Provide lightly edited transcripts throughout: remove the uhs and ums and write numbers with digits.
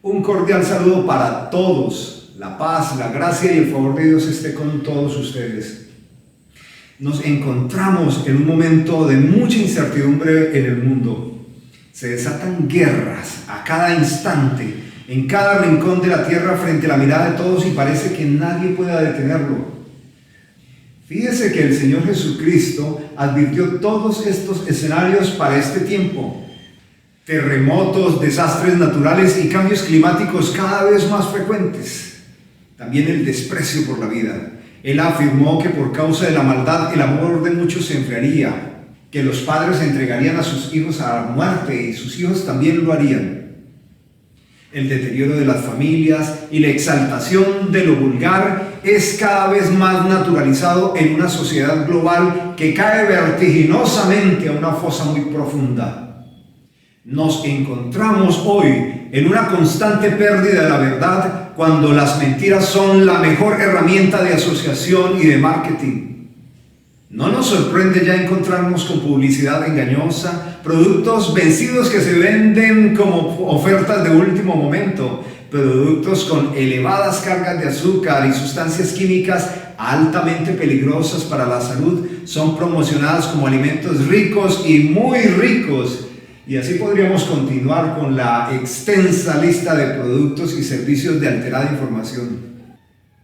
Un cordial saludo para todos. La paz, la gracia y el favor de Dios esté con todos ustedes. Nos encontramos en un momento de mucha incertidumbre en el mundo. Se desatan guerras a cada instante, en cada rincón de la tierra frente a la mirada de todos y parece que nadie pueda detenerlo. Fíjese que el Señor Jesucristo advirtió todos estos escenarios para este tiempo. Terremotos, desastres naturales y cambios climáticos cada vez más frecuentes. También el desprecio por la vida. Él afirmó que por causa de la maldad el amor de muchos se enfriaría, que los padres entregarían a sus hijos a la muerte y sus hijos también lo harían. El deterioro de las familias y la exaltación de lo vulgar es cada vez más naturalizado en una sociedad global que cae vertiginosamente a una fosa muy profunda. Nos encontramos hoy en una constante pérdida de la verdad cuando las mentiras son la mejor herramienta de asociación y de marketing. No nos sorprende ya encontrarnos con publicidad engañosa, productos vencidos que se venden como ofertas de último momento, productos con elevadas cargas de azúcar y sustancias químicas altamente peligrosas para la salud son promocionadas como alimentos ricos y muy ricos. Y así podríamos continuar con la extensa lista de productos y servicios de alterada información.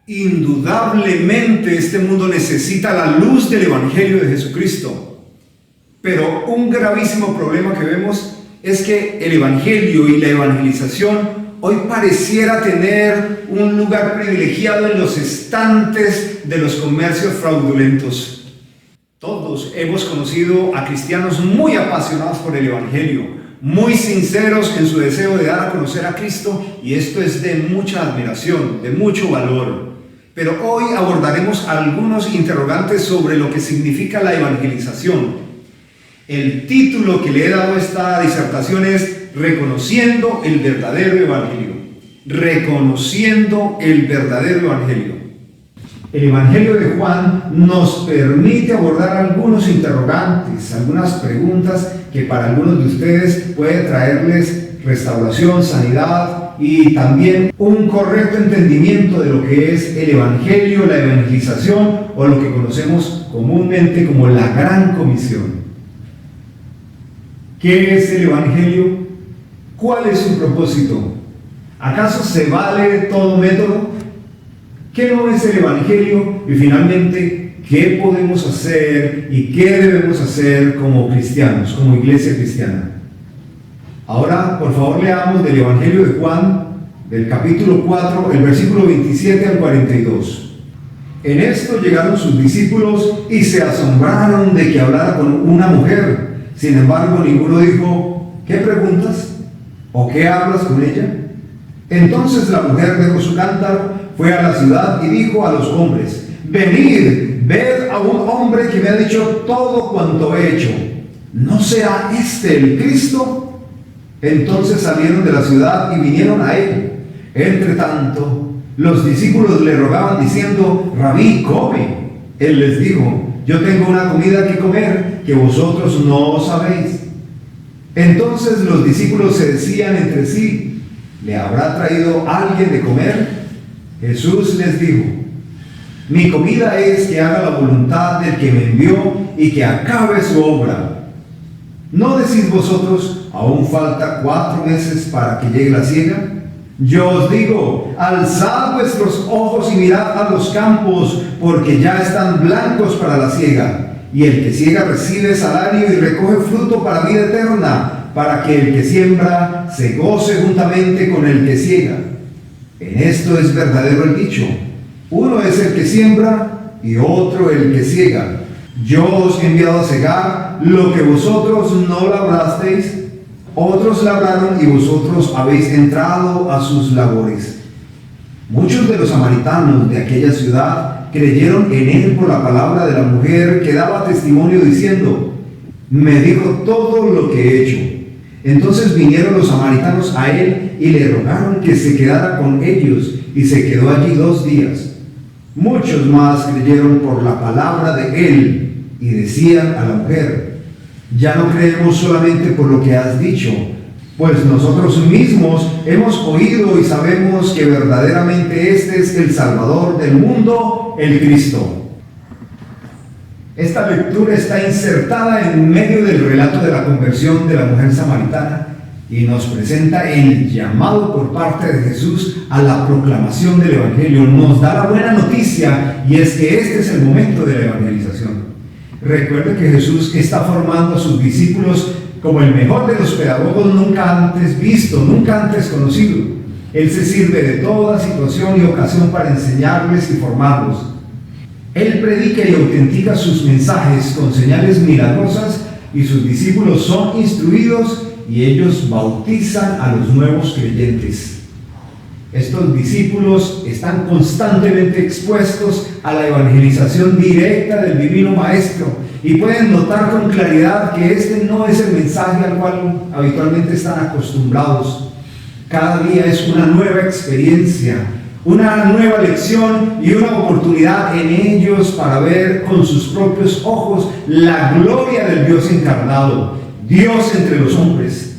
Indudablemente este mundo necesita la luz del Evangelio de Jesucristo. Pero un gravísimo problema que vemos es que el Evangelio y la evangelización hoy pareciera tener un lugar privilegiado en los estantes de los comercios fraudulentos. Todos hemos conocido a cristianos muy apasionados por el Evangelio, muy sinceros en su deseo de dar a conocer a Cristo, y esto es de mucha admiración, de mucho valor. Pero hoy abordaremos algunos interrogantes sobre lo que significa la evangelización. El título que le he dado a esta disertación es Reconociendo el verdadero Evangelio. Reconociendo el verdadero Evangelio. El Evangelio de Juan nos permite abordar algunos interrogantes, algunas preguntas que para algunos de ustedes puede traerles restauración, sanidad y también un correcto entendimiento de lo que es el Evangelio, la evangelización o lo que conocemos comúnmente como la Gran Comisión. ¿Qué es el Evangelio? ¿Cuál es su propósito? ¿Acaso se vale todo método? ¿Qué no es el Evangelio? Y finalmente, ¿qué podemos hacer y qué debemos hacer como cristianos, como iglesia cristiana? Ahora, por favor, leamos del Evangelio de Juan, del capítulo 4, el versículo 27 al 42. En esto llegaron sus discípulos y se asombraron de que hablara con una mujer. Sin embargo, ninguno dijo, ¿qué preguntas? ¿O qué hablas con ella? Entonces la mujer dejó su cántaro, fue a la ciudad y dijo a los hombres, venid, ved a un hombre que me ha dicho todo cuanto he hecho. ¿No será este el Cristo? Entonces salieron de la ciudad y vinieron a él. Entre tanto, los discípulos le rogaban diciendo, Rabí, come. Él les dijo, yo tengo una comida que comer que vosotros no sabéis. Entonces los discípulos se decían entre sí, ¿le habrá traído alguien de comer? Jesús les dijo, mi comida es que haga la voluntad del que me envió y que acabe su obra. ¿No decís vosotros, aún falta 4 meses para que llegue la siega? Yo os digo, alzad vuestros ojos y mirad a los campos, porque ya están blancos para la siega. Y el que siega recibe salario y recoge fruto para vida eterna, para que el que siembra se goce juntamente con el que siega. En esto es verdadero el dicho, uno es el que siembra y otro el que siega. Yo os he enviado a segar lo que vosotros no labrasteis, otros labraron y vosotros habéis entrado a sus labores. Muchos de los samaritanos de aquella ciudad creyeron en él por la palabra de la mujer que daba testimonio diciendo, me dijo todo lo que he hecho. Entonces vinieron los samaritanos a él y le rogaron que se quedara con ellos, y se quedó allí 2 días. Muchos más creyeron por la palabra de él y decían a la mujer, ya no creemos solamente por lo que has dicho, Pues nosotros mismos hemos oído y sabemos que verdaderamente este es el Salvador del mundo, el Cristo. Esta lectura está insertada en medio del relato de la conversión de la mujer samaritana y nos presenta el llamado por parte de Jesús a la proclamación del Evangelio. Nos da la buena noticia, y es que este es el momento de la evangelización. Recuerde que Jesús está formando a sus discípulos como el mejor de los pedagogos nunca antes visto, nunca antes conocido. Él se sirve de toda situación y ocasión para enseñarles y formarlos. Él predica y autentica sus mensajes con señales milagrosas, y sus discípulos son instruidos y ellos bautizan a los nuevos creyentes. Estos discípulos están constantemente expuestos a la evangelización directa del Divino Maestro y pueden notar con claridad que este no es el mensaje al cual habitualmente están acostumbrados. Cada día es una nueva experiencia, una nueva lección y una oportunidad en ellos para ver con sus propios ojos la gloria del Dios encarnado, Dios entre los hombres.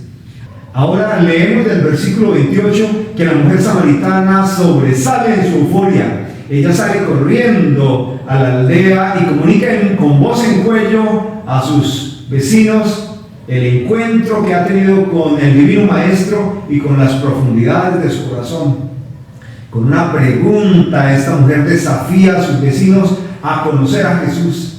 Ahora leemos del versículo 28 que la mujer samaritana sobresale en su euforia. Ella sale corriendo a la aldea y comunica con voz en cuello a sus vecinos el encuentro que ha tenido con el Divino Maestro y con las profundidades de su corazón. Con una pregunta, esta mujer desafía a sus vecinos a conocer a Jesús.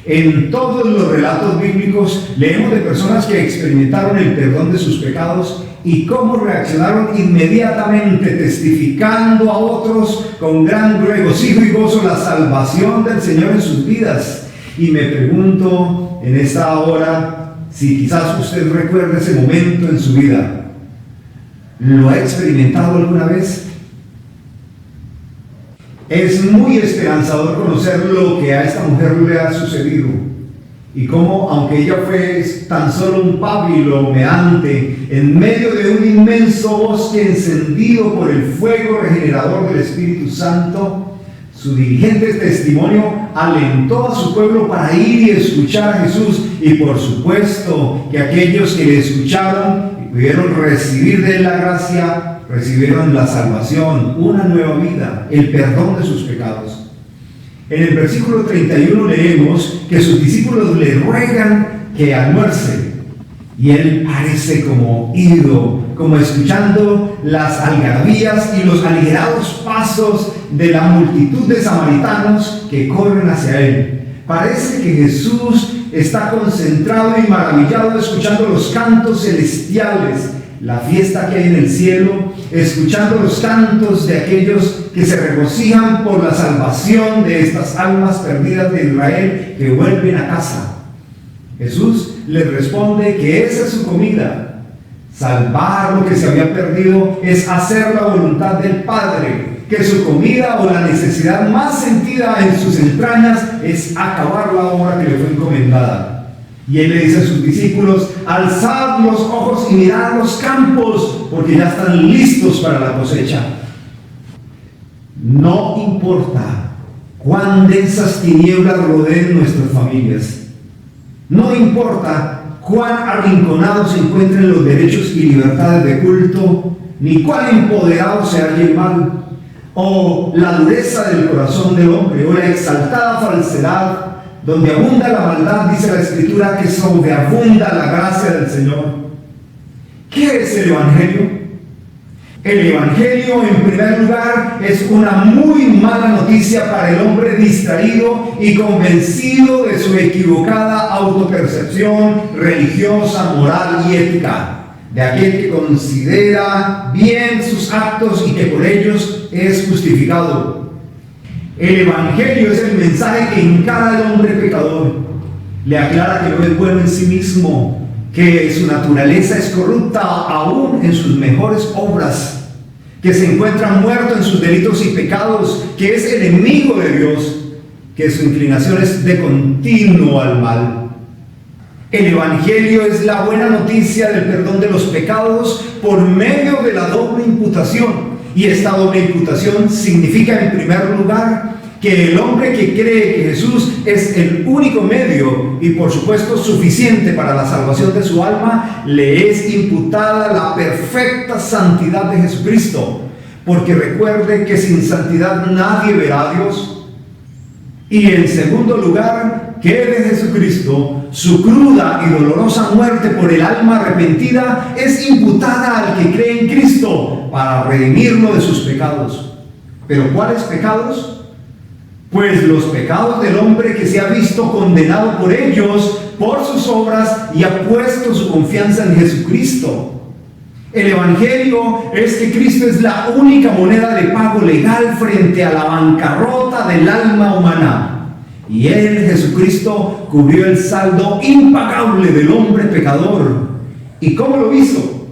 En todos los relatos bíblicos leemos de personas que experimentaron el perdón de sus pecados y cómo reaccionaron inmediatamente, testificando a otros con gran regocijo y gozo la salvación del Señor en sus vidas. Y me pregunto en esta hora si quizás usted recuerda ese momento en su vida. ¿Lo ha experimentado alguna vez? Es muy esperanzador conocer lo que a esta mujer le ha sucedido y cómo, aunque ella fue tan solo un pábilo meante en medio de un inmenso bosque encendido por el fuego regenerador del Espíritu Santo, su diligente testimonio alentó a su pueblo para ir y escuchar a Jesús, y por supuesto que aquellos que le escucharon y pudieron recibir de él la gracia, recibieron la salvación, una nueva vida, el perdón de sus pecados. En el versículo 31 leemos que sus discípulos le ruegan que almuerce, y él parece como ido, como escuchando las algarabías y los aligerados pasos de la multitud de samaritanos que corren hacia él. Parece que Jesús está concentrado y maravillado escuchando los cantos celestiales, la fiesta que hay en el cielo, escuchando los cantos de aquellos que se regocijan por la salvación de estas almas perdidas de Israel que vuelven a casa. Jesús les responde que esa es su comida. Salvar lo que se había perdido es hacer la voluntad del Padre, que su comida o la necesidad más sentida en sus entrañas es acabar la obra que le fue encomendada. Y él le dice a sus discípulos: alzad los ojos y mirad los campos, porque ya están listos para la cosecha. No importa cuán densas tinieblas rodeen nuestras familias, no importa cuán arrinconados se encuentren los derechos y libertades de culto, ni cuán empoderado se halle el mal, o la dureza del corazón del hombre, o la exaltada falsedad. Donde abunda la maldad, dice la Escritura que sobreabunda la gracia del Señor. ¿Qué es el Evangelio? El Evangelio, en primer lugar, es una muy mala noticia para el hombre distraído y convencido de su equivocada autopercepción religiosa, moral y ética, de aquel que considera bien sus actos y que por ellos es justificado. El Evangelio es el mensaje que encara al hombre pecador, le aclara que no es bueno en sí mismo, que su naturaleza es corrupta aún en sus mejores obras, que se encuentra muerto en sus delitos y pecados, que es enemigo de Dios, que su inclinación es de continuo al mal. El Evangelio es la buena noticia del perdón de los pecados por medio de la doble imputación. Y esta doble imputación significa, en primer lugar, que el hombre que cree que Jesús es el único medio y por supuesto suficiente para la salvación de su alma, le es imputada la perfecta santidad de Jesucristo. Porque recuerde que sin santidad nadie verá a Dios. Y en segundo lugar, que de Jesucristo, su cruda y dolorosa muerte por el alma arrepentida es imputada al que cree en Cristo para redimirlo de sus pecados. ¿Pero cuáles pecados? Pues los pecados del hombre que se ha visto condenado por ellos, por sus obras, y ha puesto su confianza en Jesucristo. El Evangelio es que Cristo es la única moneda de pago legal frente a la bancarrota del alma humana. Y Él, Jesucristo, cubrió el saldo impagable del hombre pecador. ¿Y cómo lo hizo?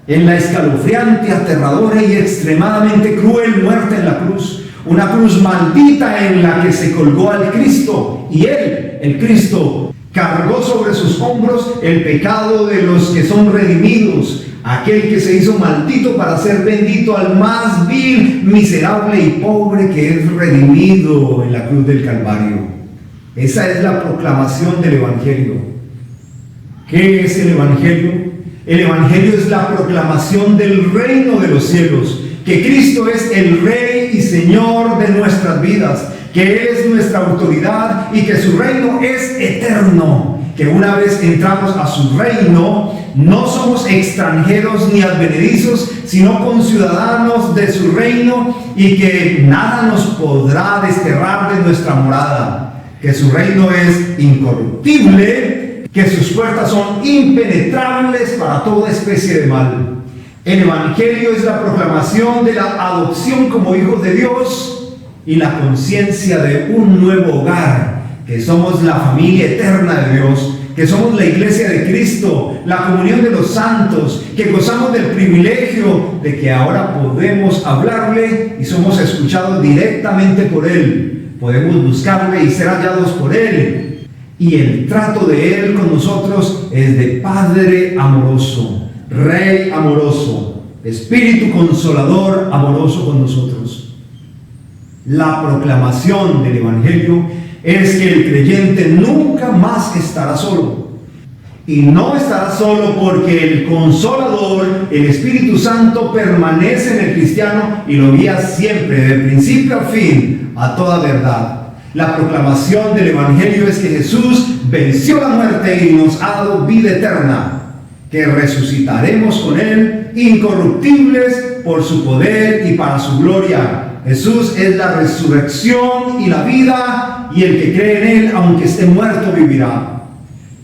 En la escalofriante, aterradora y extremadamente cruel muerte en la cruz. Una cruz maldita en la que se colgó al Cristo. Y Él, el Cristo, cargó sobre sus hombros el pecado de los que son redimidos. Aquel que se hizo maldito para ser bendito al más vil, miserable y pobre que es redimido en la cruz del Calvario. Esa es la proclamación del Evangelio. ¿Qué es el Evangelio? El Evangelio es la proclamación del reino de los cielos, que Cristo es el Rey y Señor de nuestras vidas, que Él es nuestra autoridad y que su reino es eterno. Que una vez entramos a su reino, no somos extranjeros ni advenedizos, sino conciudadanos de su reino, y que nada nos podrá desterrar de nuestra morada. Que su reino es incorruptible, que sus puertas son impenetrables para toda especie de mal. El Evangelio es la proclamación de la adopción como hijos de Dios y la conciencia de un nuevo hogar, que somos la familia eterna de Dios, que somos la iglesia de Cristo, la comunión de los santos, que gozamos del privilegio de que ahora podemos hablarle y somos escuchados directamente por Él. Podemos buscarle y ser hallados por Él. Y el trato de Él con nosotros es de Padre amoroso, Rey amoroso, Espíritu consolador amoroso con nosotros. La proclamación del Evangelio es que el creyente nunca más estará solo. Y no estará solo porque el Consolador, el Espíritu Santo, permanece en el cristiano y lo guía siempre, de principio a fin, a toda verdad. La proclamación del Evangelio es que Jesús venció la muerte y nos ha dado vida eterna, que resucitaremos con Él, incorruptibles por su poder y para su gloria. Jesús es la resurrección y la vida, y el que cree en Él, aunque esté muerto, vivirá.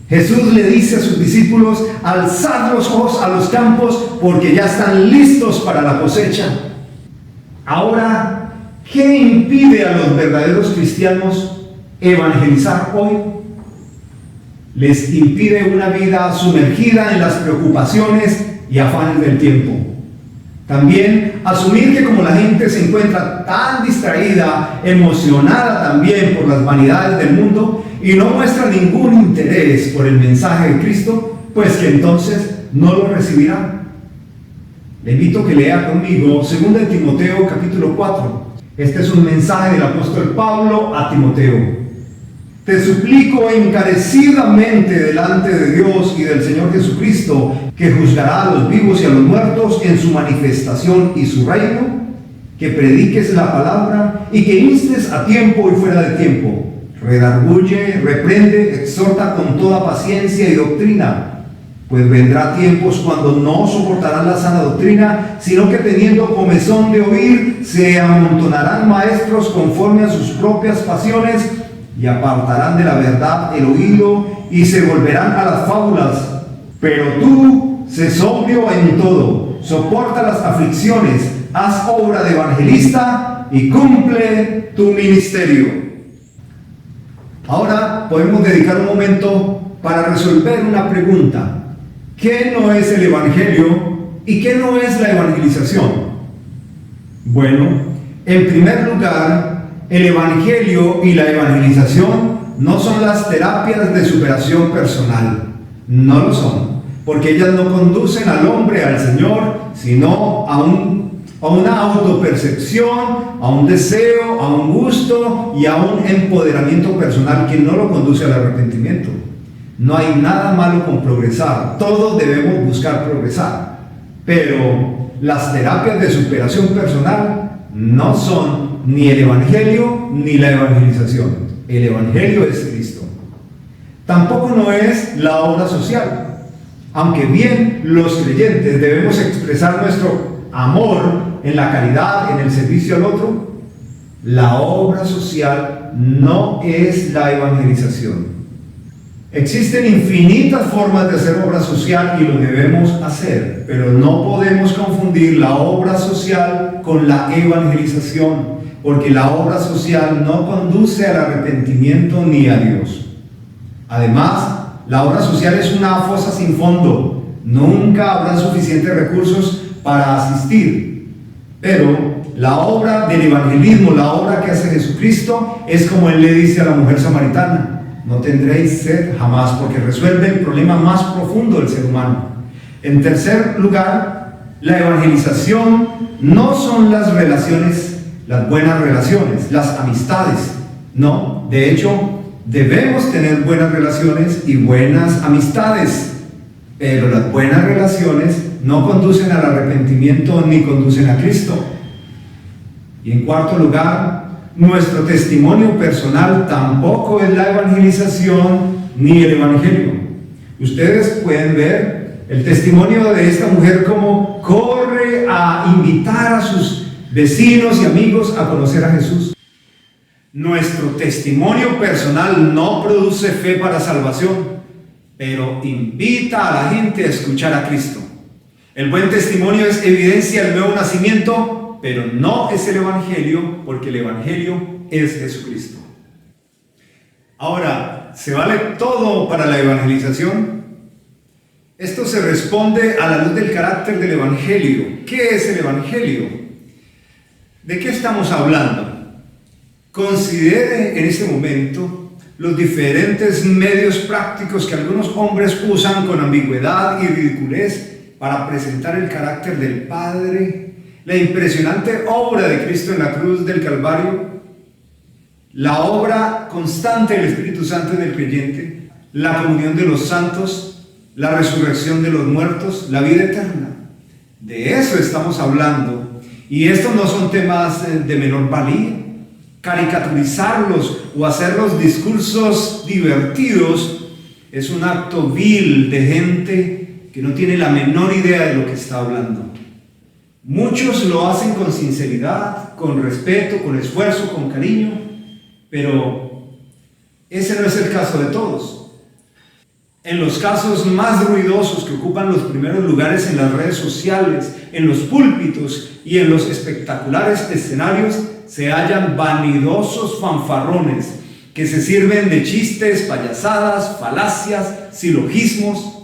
Jesús le dice a sus discípulos: alzad los ojos a los campos, porque ya están listos para la cosecha. Ahora, ¿qué impide a los verdaderos cristianos evangelizar hoy? Les impide una vida sumergida en las preocupaciones y afanes del tiempo. También asumir que como la gente se encuentra tan distraída, emocionada también por las vanidades del mundo y no muestra ningún interés por el mensaje de Cristo, pues que entonces no lo recibirán. Le invito a que lea conmigo 2 Timoteo capítulo 4. Este es un mensaje del apóstol Pablo a Timoteo. Te suplico encarecidamente delante de Dios y del Señor Jesucristo, que juzgará a los vivos y a los muertos en su manifestación y su reino, que prediques la palabra y que instes a tiempo y fuera de tiempo. Redarguye, reprende, exhorta con toda paciencia y doctrina, pues vendrá tiempos cuando no soportarán la sana doctrina, sino que teniendo comezón de oír, se amontonarán maestros conforme a sus propias pasiones, y apartarán de la verdad el oído y se volverán a las fábulas. Pero tú, sé sobrio en todo, soporta las aflicciones, haz obra de evangelista y cumple tu ministerio. Ahora podemos dedicar un momento para resolver una pregunta: ¿qué no es el Evangelio y qué no es la evangelización? Bueno, en primer lugar, el Evangelio y la evangelización no son las terapias de superación personal. No lo son, porque ellas no conducen al hombre al Señor, sino a un a una autopercepción, a un deseo, a un gusto y a un empoderamiento personal que no lo conduce al arrepentimiento. No hay nada malo con progresar, todos debemos buscar progresar, pero las terapias de superación personal no son ni el Evangelio ni la evangelización. El Evangelio es Cristo. Tampoco no es la obra social, aunque bien los creyentes debemos expresar nuestro amor en la caridad, en el servicio al otro. La obra social no es la evangelización. Existen infinitas formas de hacer obra social y lo debemos hacer, pero no podemos confundir la obra social con la evangelización, porque la obra social no conduce al arrepentimiento ni a Dios. Además, la obra social es una fosa sin fondo. Nunca habrá suficientes recursos para asistir, pero la obra del evangelismo, la obra que hace Jesucristo, es como Él le dice a la mujer samaritana: no tendréis sed jamás, porque resuelve el problema más profundo del ser humano. En tercer lugar, la evangelización no son las relaciones, las buenas relaciones, las amistades. No, de hecho, debemos tener buenas relaciones y buenas amistades, pero las buenas relaciones no conducen al arrepentimiento ni conducen a Cristo. Y en cuarto lugar, nuestro testimonio personal tampoco es la evangelización ni el evangelio. Ustedes pueden ver el testimonio de esta mujer como corre a invitar a sus vecinos y amigos a conocer a Jesús. Nuestro testimonio personal no produce fe para salvación, pero invita a la gente a escuchar a Cristo. El buen testimonio es evidencia del nuevo nacimiento, pero no es el Evangelio, porque el Evangelio es Jesucristo. Ahora, ¿se vale todo para la evangelización? Esto se responde a la luz del carácter del Evangelio. ¿Qué es el Evangelio? ¿De qué estamos hablando? Considere en este momento los diferentes medios prácticos que algunos hombres usan con ambigüedad y ridiculez para presentar el carácter del Padre, la impresionante obra de Cristo en la cruz del Calvario, la obra constante del Espíritu Santo en el creyente, la comunión de los santos, la resurrección de los muertos, la vida eterna. De eso estamos hablando, y estos no son temas de menor valía. Caricaturizarlos o hacer los discursos divertidos es un acto vil de gente que no tiene la menor idea de lo que está hablando. Muchos lo hacen con sinceridad, con respeto, con esfuerzo, con cariño, pero ese no es el caso de todos. En los casos más ruidosos que ocupan los primeros lugares en las redes sociales, en los púlpitos y en los espectaculares escenarios, se hallan vanidosos fanfarrones que se sirven de chistes, payasadas, falacias, silogismos,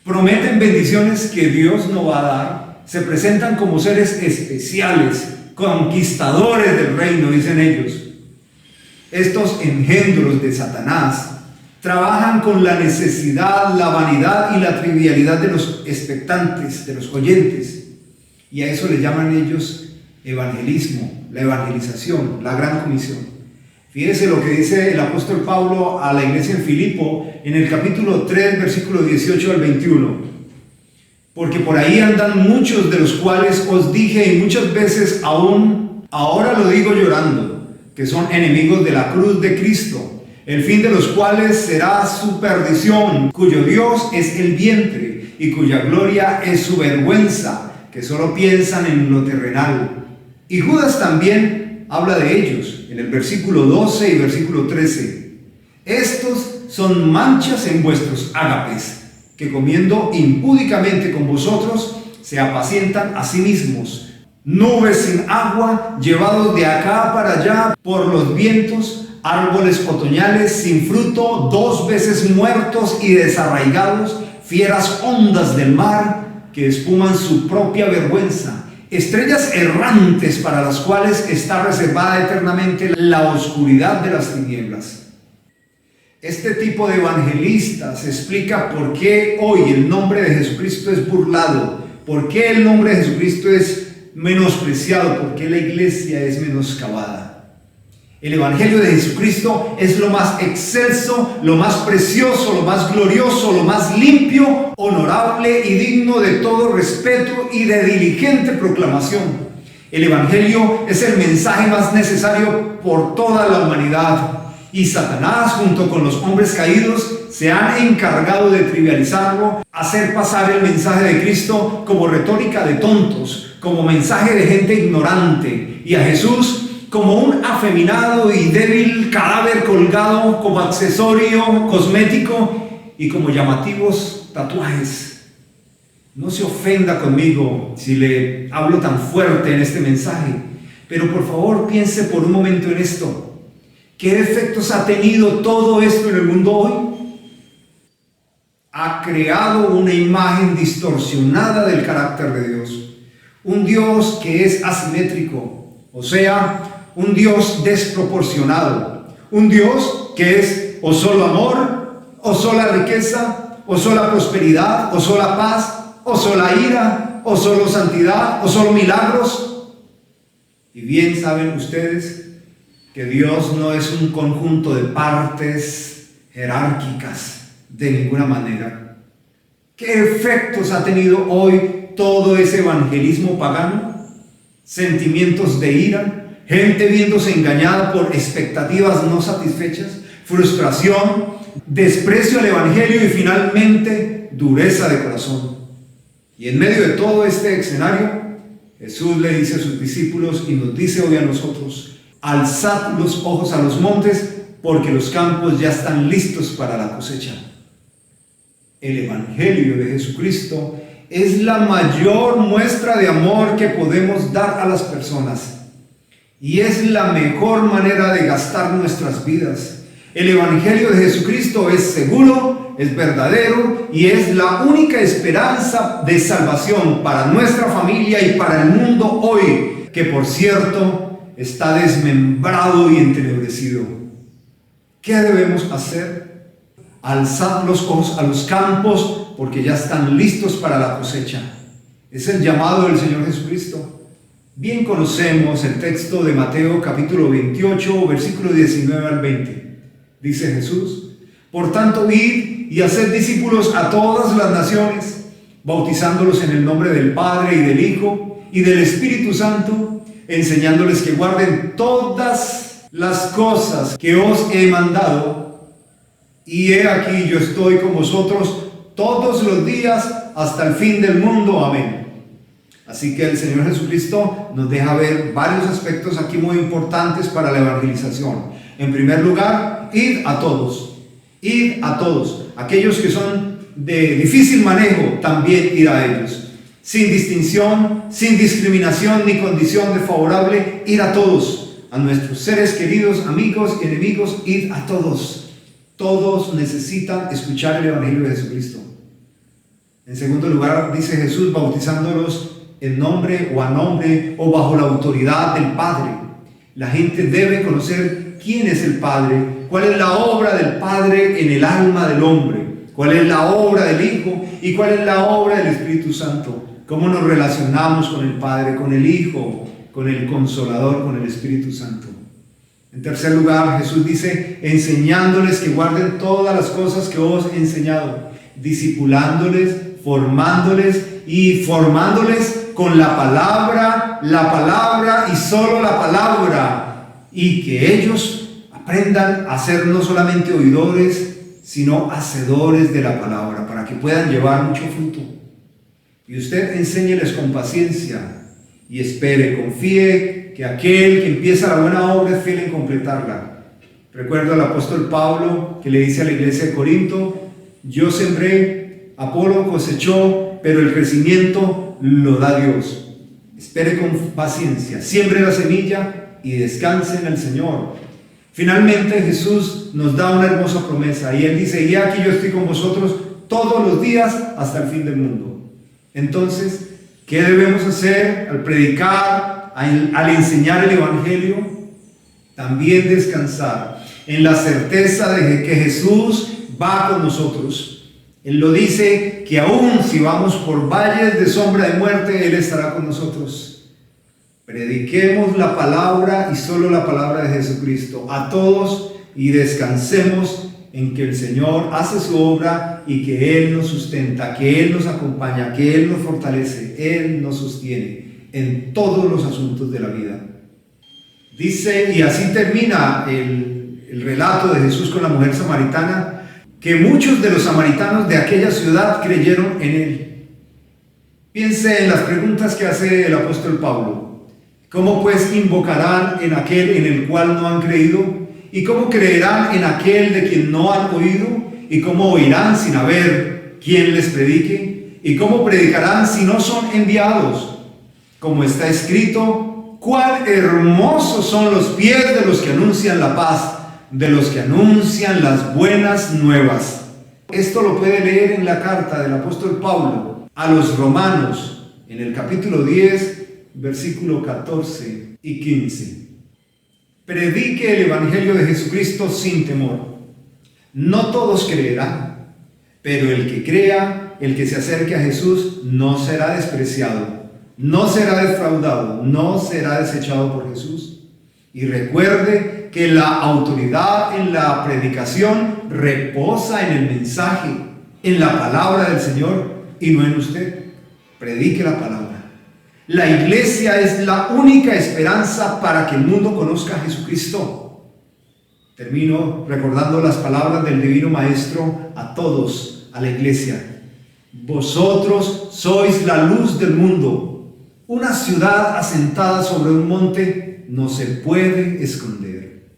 prometen bendiciones que Dios no va a dar, se presentan como seres especiales, conquistadores del reino, dicen ellos. Estos engendros de Satanás trabajan con la necesidad, la vanidad y la trivialidad de los expectantes, de los oyentes, y a eso le llaman ellos evangelismo, la evangelización, la gran comisión. Fíjese lo que dice el apóstol Pablo a la iglesia en Filipo en el capítulo 3, versículo 18 al 21. Porque por ahí andan muchos, de los cuales os dije y muchas veces aún, ahora lo digo llorando, que son enemigos de la cruz de Cristo, el fin de los cuales será su perdición, cuyo Dios es el vientre y cuya gloria es su vergüenza, que solo piensan en lo terrenal. Y Judas también habla de ellos en el versículo 12 y versículo 13. Estos son manchas en vuestros ágapes, que comiendo impúdicamente con vosotros se apacientan a sí mismos. Nubes sin agua, llevados de acá para allá por los vientos, árboles otoñales sin fruto, 2 veces muertos y desarraigados, fieras ondas del mar que espuman su propia vergüenza. Estrellas errantes para las cuales está reservada eternamente la oscuridad de las tinieblas. Este tipo de evangelistas explica por qué hoy el nombre de Jesucristo es burlado, por qué el nombre de Jesucristo es menospreciado? ¿Por qué la iglesia es menoscabada? El Evangelio de Jesucristo es lo más excelso, lo más precioso, lo más glorioso, lo más limpio, honorable y digno de todo respeto y de diligente proclamación. El Evangelio es el mensaje más necesario por toda la humanidad. Y Satanás, junto con los hombres caídos, se han encargado de trivializarlo, hacer pasar el mensaje de Cristo como retórica de tontos, como mensaje de gente ignorante, y a Jesús como un afeminado y débil cadáver colgado como accesorio cosmético y como llamativos tatuajes. No se ofenda conmigo si le hablo tan fuerte en este mensaje, pero por favor piense por un momento en esto. ¿Qué efectos ha tenido todo esto en el mundo hoy? Ha creado una imagen distorsionada del carácter de Dios. Un Dios que es asimétrico, o sea, un Dios desproporcionado. Un Dios que es o solo amor, o sola riqueza, o sola prosperidad, o sola paz, o sola ira, o solo santidad, o solo milagros. Y bien saben ustedes que Dios no es un conjunto de partes jerárquicas de ninguna manera. ¿Qué efectos ha tenido hoy todo ese evangelismo pagano? Sentimientos de ira, gente viéndose engañada por expectativas no satisfechas, frustración, desprecio al evangelio y finalmente dureza de corazón. Y en medio de todo este escenario, Jesús le dice a sus discípulos y nos dice hoy a nosotros: alzad los ojos a los montes, porque los campos ya están listos para la cosecha. El Evangelio de Jesucristo es la mayor muestra de amor que podemos dar a las personas. Y es la mejor manera de gastar nuestras vidas. El Evangelio de Jesucristo es seguro, es verdadero y es la única esperanza de salvación para nuestra familia y para el mundo hoy, que por cierto está desmembrado y entenebrecido. ¿Qué debemos hacer? Alzad los ojos a los campos, porque ya están listos para la cosecha. Es el llamado del Señor Jesucristo. Bien conocemos el texto de Mateo capítulo 28, versículo 19 al 20. Dice Jesús: por tanto, id y haced discípulos a todas las naciones, bautizándolos en el nombre del Padre y del Hijo y del Espíritu Santo, enseñándoles que guarden todas las cosas que os he mandado. Y he aquí, yo estoy con vosotros todos los días hasta el fin del mundo. Amén. Así que el Señor Jesucristo nos deja ver varios aspectos aquí muy importantes para la evangelización. En primer lugar, id a todos. Id a todos. Aquellos que son de difícil manejo, también id a ellos. Sin distinción, sin discriminación ni condición desfavorable, id a todos. A nuestros seres queridos, amigos, enemigos, id a todos. Todos necesitan escuchar el Evangelio de Jesucristo. En segundo lugar, dice Jesús, bautizándolos en nombre o a nombre o bajo la autoridad del Padre. La gente debe conocer quién es el Padre, cuál es la obra del Padre en el alma del hombre, cuál es la obra del Hijo y cuál es la obra del Espíritu Santo. Cómo nos relacionamos con el Padre, con el Hijo, con el Consolador, con el Espíritu Santo. En tercer lugar, Jesús dice, enseñándoles que guarden todas las cosas que os he enseñado, discipulándoles, formándoles y formándoles con la palabra y solo la palabra, y que ellos aprendan a ser no solamente oidores, sino hacedores de la palabra, para que puedan llevar mucho fruto. Y usted enséñeles con paciencia y espere, confíe que aquel que empieza la buena obra es fiel en completarla. Recuerdo al apóstol Pablo que le dice a la iglesia de Corinto: yo sembré, Apolo cosechó, pero el crecimiento lo da Dios. Espere con paciencia, siembre la semilla y descanse en el Señor. Finalmente Jesús nos da una hermosa promesa y Él dice: y aquí yo estoy con vosotros todos los días hasta el fin del mundo. Entonces, ¿qué debemos hacer al predicar, al enseñar el Evangelio? También descansar en la certeza de que Jesús va con nosotros. Él lo dice, que aún si vamos por valles de sombra de muerte, Él estará con nosotros. Prediquemos la palabra y solo la palabra de Jesucristo a todos y descansemos en que el Señor hace su obra y que Él nos sustenta, que Él nos acompaña, que Él nos fortalece, Él nos sostiene en todos los asuntos de la vida. Dice, y así termina el relato de Jesús con la mujer samaritana, que muchos de los samaritanos de aquella ciudad creyeron en Él. Piense en las preguntas que hace el apóstol Pablo. ¿Cómo pues invocarán en aquel en el cual no han creído? ¿Y cómo creerán en aquel de quien no han oído? ¿Y cómo oirán sin haber quien les predique? ¿Y cómo predicarán si no son enviados? Como está escrito, cuán hermosos son los pies de los que anuncian la paz, de los que anuncian las buenas nuevas. Esto lo puede leer en la carta del apóstol Pablo a los romanos, en el capítulo 10, versículo 14 y 15. Predique el evangelio de Jesucristo sin temor. No todos creerán, pero el que crea, el que se acerque a Jesús, no será despreciado, no será defraudado, no será desechado por Jesús. Y recuerde que la autoridad en la predicación reposa en el mensaje, en la palabra del Señor y no en usted. Predique la palabra. La iglesia es la única esperanza para que el mundo conozca a Jesucristo. Termino recordando las palabras del Divino Maestro a todos, a la iglesia. Vosotros sois la luz del mundo. Una ciudad asentada sobre un monte no se puede esconder.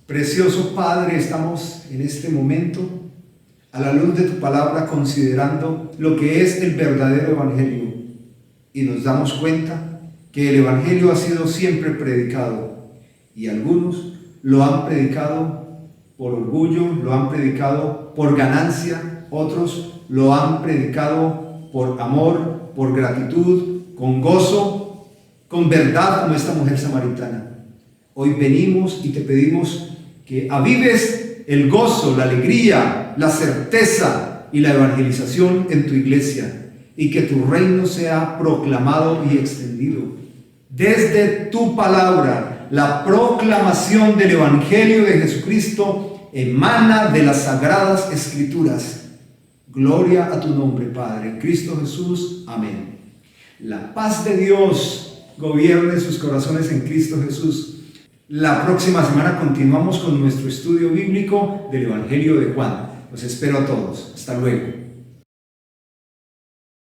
Precioso Padre, estamos en este momento a la luz de tu palabra considerando lo que es el verdadero evangelio. Y nos damos cuenta que el evangelio ha sido siempre predicado y algunos lo han predicado por orgullo, lo han predicado por ganancia, otros lo han predicado por amor, por gratitud, con gozo, con verdad, como esta mujer samaritana. Hoy venimos y te pedimos que avives el gozo, la alegría, la certeza y la evangelización en tu iglesia, y que tu reino sea proclamado y extendido. Desde tu palabra, la proclamación del evangelio de Jesucristo emana de las sagradas escrituras. Gloria a tu nombre, Padre, en Cristo Jesús. Amén. La paz de Dios gobierne sus corazones en Cristo Jesús. La próxima semana continuamos con nuestro estudio bíblico del Evangelio de Juan. Los espero a todos. Hasta luego.